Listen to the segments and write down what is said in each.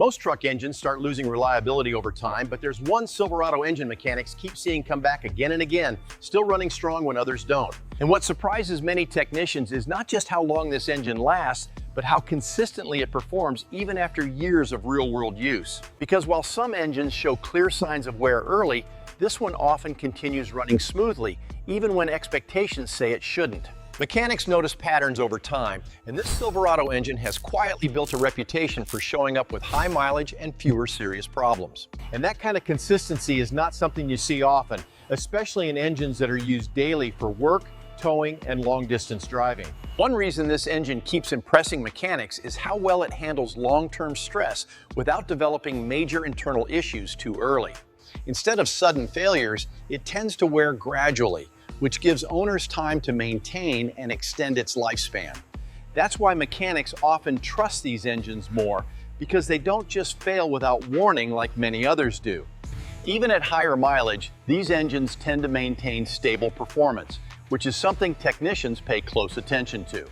Most truck engines start losing reliability over time, but there's one Silverado engine mechanics keep seeing come back again and again, still running strong when others don't. And what surprises many technicians is not just how long this engine lasts, but how consistently it performs even after years of real-world use. Because while some engines show clear signs of wear early, this one often continues running smoothly, even when expectations say it shouldn't. Mechanics notice patterns over time, and this Silverado engine has quietly built a reputation for showing up with high mileage and fewer serious problems. And that kind of consistency is not something you see often, especially in engines that are used daily for work, towing, and long-distance driving. One reason this engine keeps impressing mechanics is how well it handles long-term stress without developing major internal issues too early. Instead of sudden failures, it tends to wear gradually, which gives owners time to maintain and extend its lifespan. That's why mechanics often trust these engines more, because they don't just fail without warning like many others do. Even at higher mileage, these engines tend to maintain stable performance, which is something technicians pay close attention to.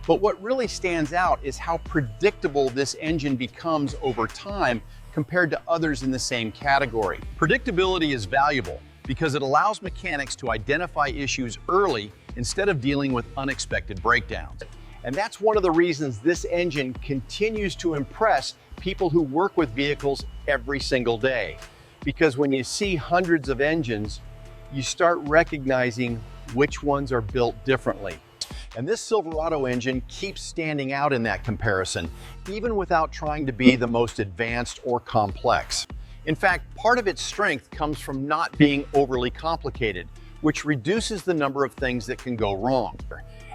But what really stands out is how predictable this engine becomes over time compared to others in the same category. Predictability is valuable because it allows mechanics to identify issues early instead of dealing with unexpected breakdowns. And that's one of the reasons this engine continues to impress people who work with vehicles every single day. Because when you see hundreds of engines, you start recognizing which ones are built differently. And this Silverado engine keeps standing out in that comparison, even without trying to be the most advanced or complex. In fact, part of its strength comes from not being overly complicated, which reduces the number of things that can go wrong.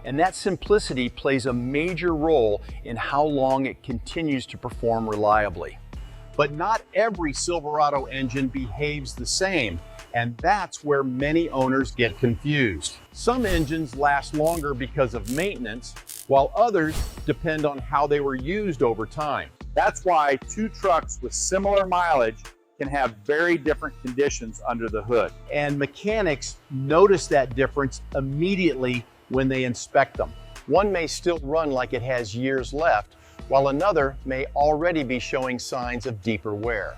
And that simplicity plays a major role in how long it continues to perform reliably. But not every Silverado engine behaves the same, and that's where many owners get confused. Some engines last longer because of maintenance, while others depend on how they were used over time. That's why two trucks with similar mileage can have very different conditions under the hood. And mechanics notice that difference immediately when they inspect them. One may still run like it has years left, while another may already be showing signs of deeper wear.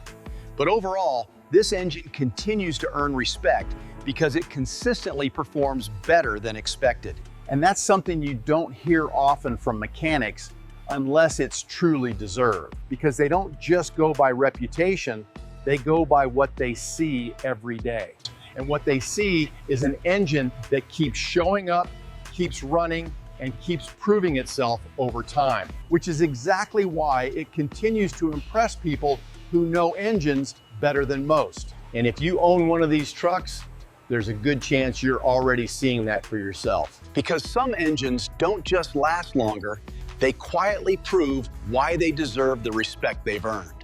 But overall, this engine continues to earn respect because it consistently performs better than expected. And that's something you don't hear often from mechanics unless it's truly deserved, because they don't just go by reputation, they go by what they see every day. And what they see is an engine that keeps showing up, keeps running, and keeps proving itself over time, which is exactly why it continues to impress people who know engines better than most. And if you own one of these trucks, there's a good chance you're already seeing that for yourself. Because some engines don't just last longer, they quietly prove why they deserve the respect they've earned.